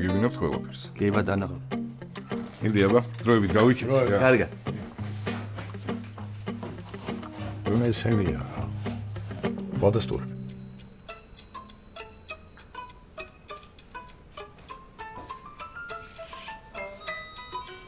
გიგინებთ ყველაფერს. კი ბატონო. იმდი აბა, დროებით გავიქეცი რა. კარგად. მე სენია. ვადასტურ.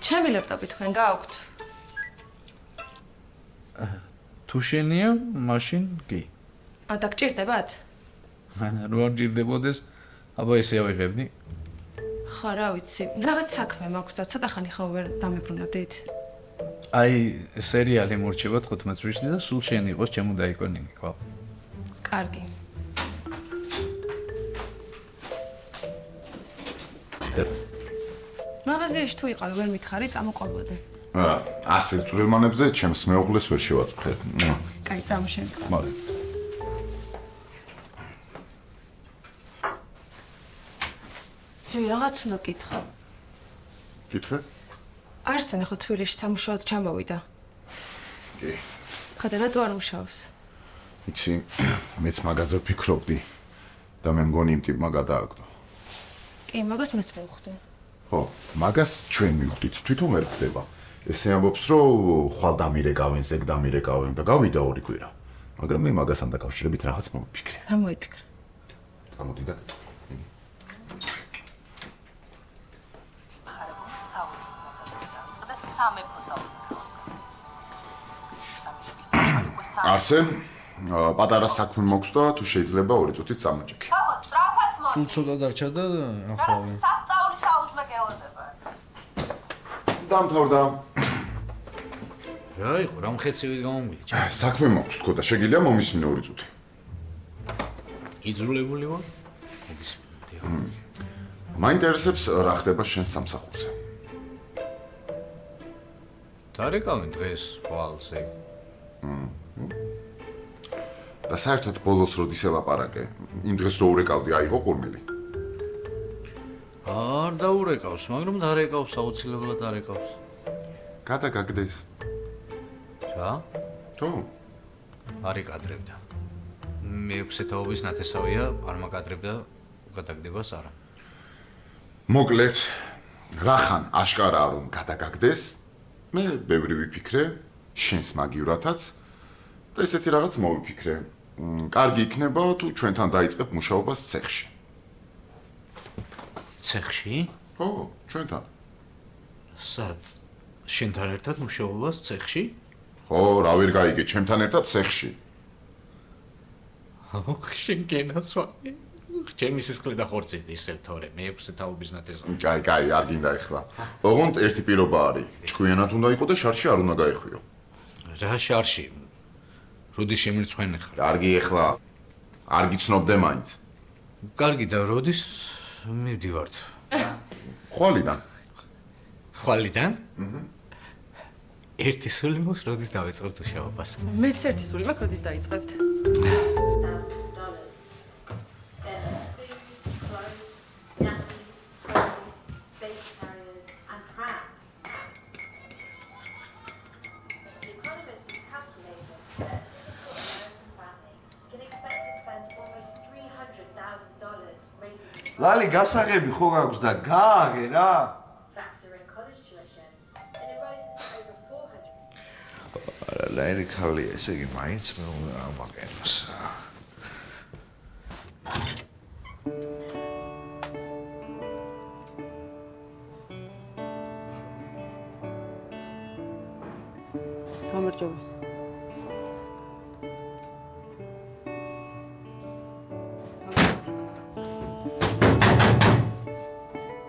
ჩემი ლეპტოპი თქვენ გააქვთ? თუ შენია, მაშინ კი. და გჭირდებათ? რო არ ჭირდებოდეს, აბა ესე ავიღებდი. ხო, რა ვიცი, რაღაც საქმე მაქვს და ცოტა ხანი ხო ვერ დამებრუნებდით. აი, სერიალი მორჩება 15 წუთში და სულ შენ იყოს ჩემო დაიკონინი, ხო? კარგი. მაღაზიაში თუ იყავი, ვერ მითხარი, წამოყვებოდე. ასე წვრილმანებზე ჩემს მეუღლეს ვერ შევაწუხე. კაი, წამოშენ. მალე. ჯი, რაღაც უნდა კითხო. კითხე? არსენ ხო თბილისში სამუშაოდ ჩამოვიდა. კი. ხადა რატო არ მუშაობს? იცი, მეც მაგაზე ვფიქრობდი და მე მგონი იმ ტიპმა გადააგდო. კი, მაგას მეც მივხვდი. ხო, მაგას ჩვენ მივხვდით, თვითონ ვერ ხდება. ესე ამბობს, რომ ხვალ დამირეკავენ, ზეგ დამირეკავენ და გავიდა 2 კვირა. მაგრამ მე მაგასთან დაკავშირებით რაღაც მოვიფიქრე. რა მოიფიქრე? წამოდი და საუზმის მომზადება დაიწყდა სამეფო საუბრობს. სამეფოს საქმე უკვე არსენ, პატარა საქმე მოქვს და თუ შეიძლება 2 წუთით წამოჭიქი. ხო, სწრაფად მოდი. სულ ცოტა დარჩა და ახლა რაღაც სასწაული საუზმე გეოდება. დამთავრდა. რა იყო, რა მხეცივით გამომგვიჭა? საქმე მოქვს თქო და შეგიძლია მომისმინო 2 წუთი. იძულებული ვარ? მოგისმინე. მაინტერესებს რა ხდება შენ სამსახურზე. დარეკავენ დღეს ხვალზე. და საერთოდ ბოლოს როდის ელაპარაკე? იმ დღეს რო ურეკავდი, აიღო ყურმელი. არ დაურეკავს, მაგრამ დარეკავს, აუცილებლად დარეკავს. გადაგაგდეს. რა? თუ არ იკადრებდა. მე-6 თაობის ნათესავია, არ მაკადრებდა გადაგდებას არა. მოკლედ, რახან აშკარაა რომ გადაგაგდეს, მე ბევრი ვიფიქრე, შენს მაგივრათაც და ესეთი რაღაც მოვიფიქრე. კარგი იქნება თუ ჩვენთან დაიწყებ მუშაობას ცეხში. ცეხში? ხო, ჩვენთან. სად? შენთან ერთად მუშაობას ცეხში? ხო, რა ვერ გაიგე, ჩემთან ერთად ცეხში. ოხ, შენ გენაცვალე. ჩემი სისხლი და ხორცით ისევ თორე, მე-6 თაობის ნათესავი. კაი, არ გინდა ეხლა. ოღონდ ერთი პირობა არის. ჭკვიანად უნდა იყო და შარში არ უნდა გაეხვიო. რა შარში? როდი შემირცხვენ ხარ? კარგი ეხლა. არ გიცნობდე მაინც. კარგი და როდის მივდივართ? ხვალიდან. ხვალიდან? ერთი სული მოს როდის დავიწყებთ მუშაობას? მეც ერთი სული მაქვს, როდის დაიწყებთ? ლალი გასაღები ხო გაქვს და გააღე რა? არა, ლალი ხალია, ესე იგი მაინც მე უნდა ამაყენოს. გამარჯობა.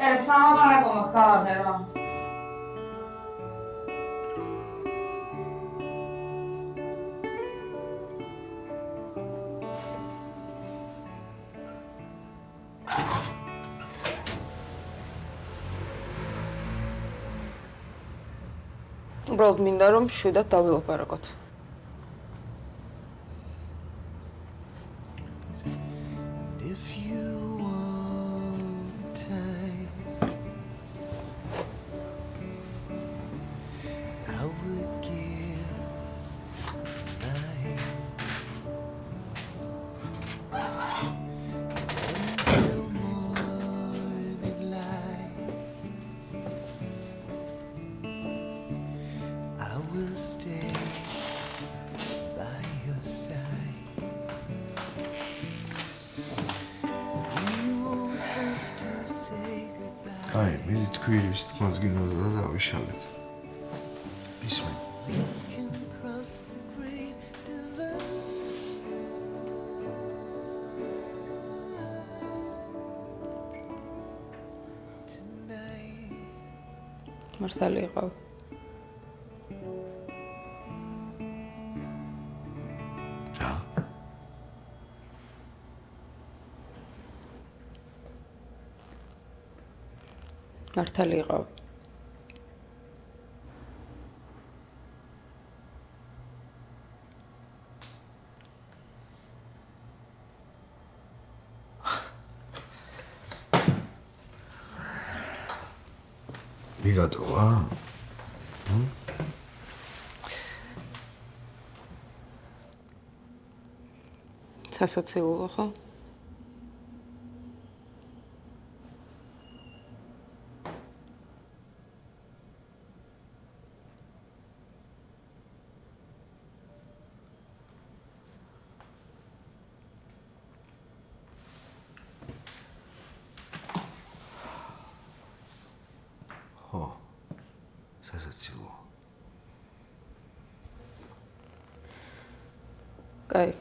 კერე საამარაკო მაქვს გააღე რა. უბრალოდ მინდა რომ შვიდად დავილაპარაკოთ. აი, მე თქვი ის თქმაც გინდა და დავიშალეთ. ისმენ. მართალი იყავ. რა? მართალი იყავ. მიგატოვა? სასაცილოა ხო? ხო. სასაცილოა. კაი.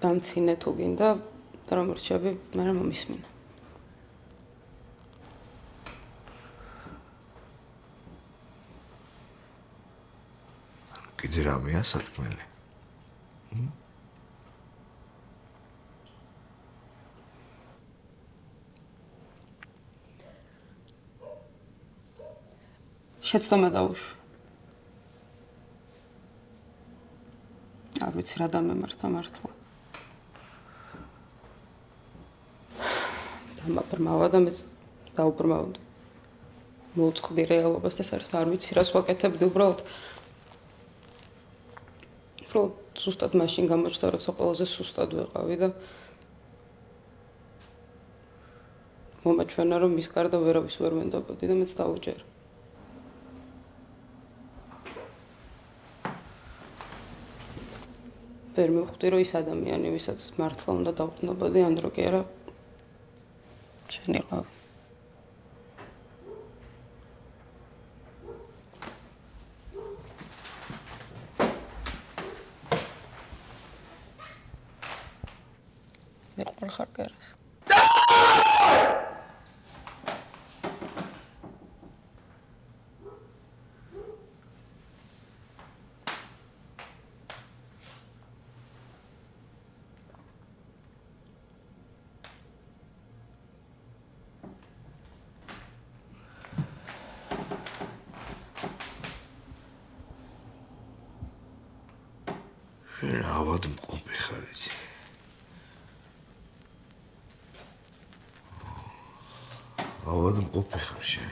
დამცინე თუ გინდა და რომ რჩები, მე მომისმინა. კიდე რამეა სათქმელი? შეცდომა დავუშვი. არ ვიცი რა დამემართა მართლა. დამაბრმავა და მეც დაუბრმავდი. მოვწყდი რეალობას და საერთოდ არ ვიცი რას ვაკეთებდი უბრალოდ. ზუსტად მაშინ გამოჩნდა, როცა ყველაზე სუსტად ვეყავი და მომაჩვენა, რომ მის გარდა ვერავის ვერ მენდობოდი და მეც დაუჯერა. ვერ მივხვდი, რომ ის ადამიანი, ვისაც მართლა უნდა დავყნობოდი, ანდრო კი არა, შენ იყავი. მეყვარ ხარ კერას. შენ ავადმყოფი ხარ იცი. ავადმყოფი ხარ შენ.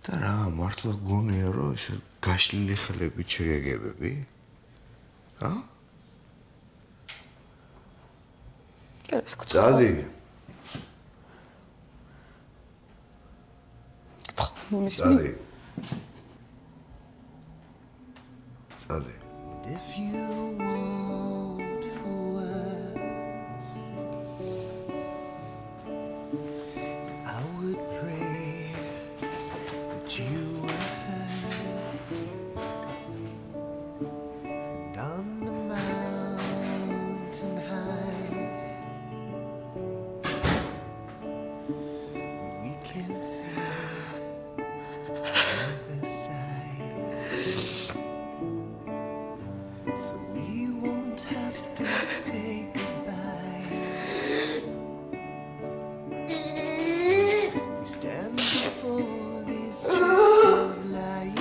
და რა, მართლა გონია, რომ ესე გაშლილი ხელებით შეგეგებები? ა? კერას წადი. მომისმინე. წადი. წადი. If you want for words, I would pray that you were heard, and on the mountain high we can see the other side. So we won't have to say goodbye. We stand before these truths of life.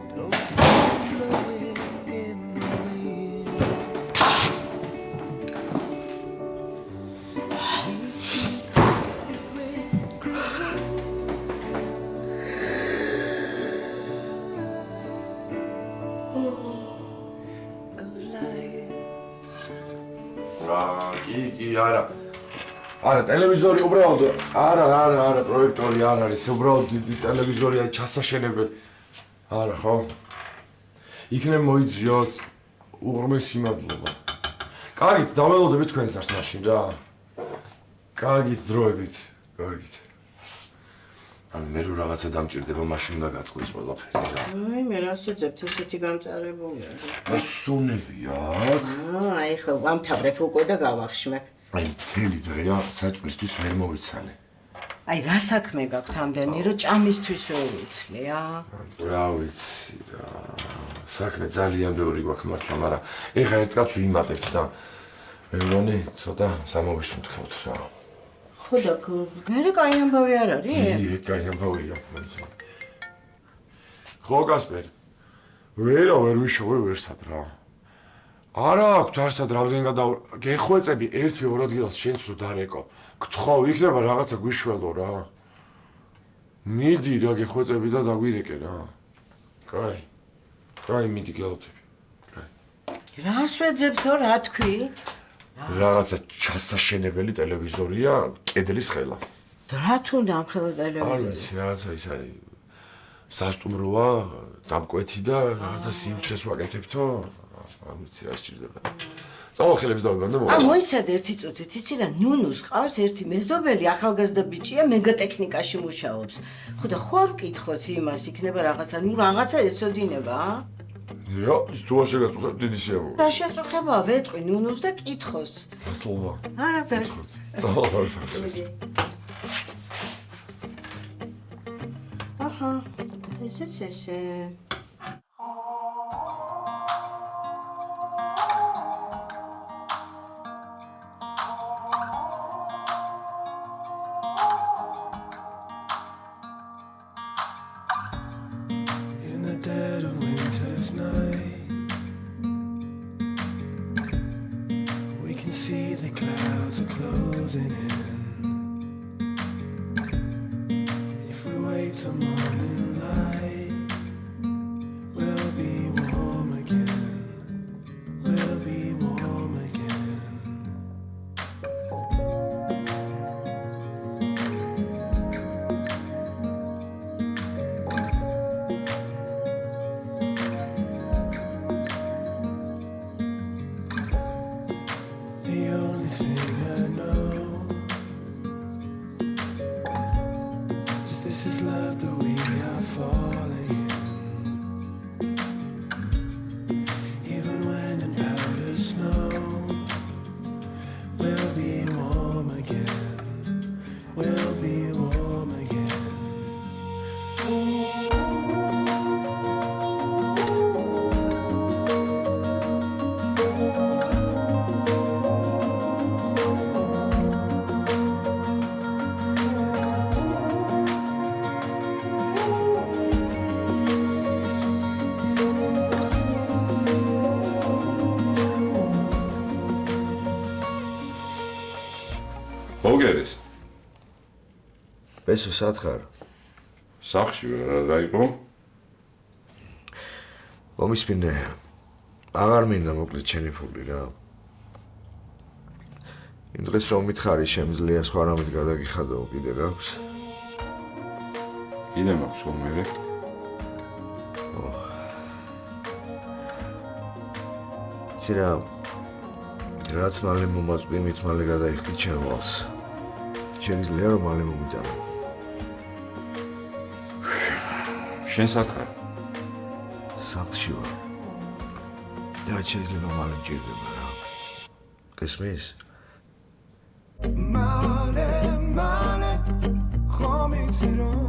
And ocean blowing in the wind. We've been across the great of life. კი, არა. არა, ტელევიზორი უბრალოდ არა, პროექტორი არ არის, უბრალოდ დიდი ტელევიზორია ჩასაშენებელი. არა, ხო? იქნებ მოიძიოთ უღრმესი მადლობა. კარგით, დაველოდებით თქვენს არს მაშინ რა. კარგით, დროებით, კარგით. მე რო რაღაცა დამჭირდება, მაშინ უნდა გაწყდეს ყველაფერი რა. აი, მე რას ეძებთ ესეთი განწარებულია. სუნები აქ. აი, ხო, ვამთავრებ უკვე და გავახშმებ. აი, მთელი დღეა საჭმლისთვის ვერ მოვიცალე. აი, რა საქმე გაქვთ ამდენი, რომ ჭამისთვის ვერ ვიცლი, რა ვიცი რა. საქმე ძალიან ბევრი გვაქვს მართლა, მაგრამ ეხა ერთ კაცს ვიმატებთ და მე მგონი ცოტა სამოვისუნთქავთ რა. ხო და მერე კაი ამბავი არ არის? კაი ამბავია. ხო, კასპერ. ვერ ვიშოვე ვერსად რა. არა აქვს არსად რამდენ გეხვეწები 1-2 ადგილას შენც რო დარეკო. გთხოვ, იქნება რაღაცა გვიშველო რა. მიდი რა გეხვეწები და დაგვირეკე რა. კაი. კაი, მიდი გელოდები. კაი. რას ვეძებთო, რა თქვი? რაღაცა ჩასაშენებელი ტელევიზორია, კედლის ხელა. რა თუნდა ამ ხელა ტელევიზორი? არ ვიცი, რაღაცა ის არის. სასტუმროა, დამკვეთი და რაღაცა სივრცეს ვაკეთებთო. არ ვიცი რა სჭირდება. წამოხელებს დავიბანდე მოვა. მოიცადე ერთი წუთით, იცი რა, ნუნუს ყავს ერთი მეზობელი, ახალგაზრდა ბიჭია, მეგატექნიკაში მუშაობს. ხო და ხო არ ვკითხოთ იმას, იქნება რაღაცა, ნუ რაღაცა ეცოდინება, რა, ის თუ არ შეგაწუხებ, დიდი შეამოვა. რა შეწუხებაა, ვეტყვი ნუნუს და კითხოს. მართლობა. არაფერს. წამოხელებს. აჰა, ესეც ესე. In the dead of winter's night, we can see the clouds are closing in. If we wait till morning light, we'll be warm again. We'll be warm again. The only thing I know is this is love that we are falling in. Even when in powder snow, we'll be warm again. We'll be warm again. მოგერის. ბესო სათხარ. სახში რა იყო? მომისმინე. აღარ მინდა მოკლედ შენი ფული რა. იმ დღეს რომ მითხარი შემძლია სხვა რამით გადაგიხადაო, კიდე გაქვს? კიდე მაქვს ხო მერე? ცირა რაც მალე მომაწვდი, მით მალე გადაიხდი ჩემ ვალს. შეიძლება რომ მალე მომიტანო. შენ სათხარ. სახლში ვარ. და შეიძლება მალე მჭირდება რა. გესმის? Male, male, ხომ იცი რომ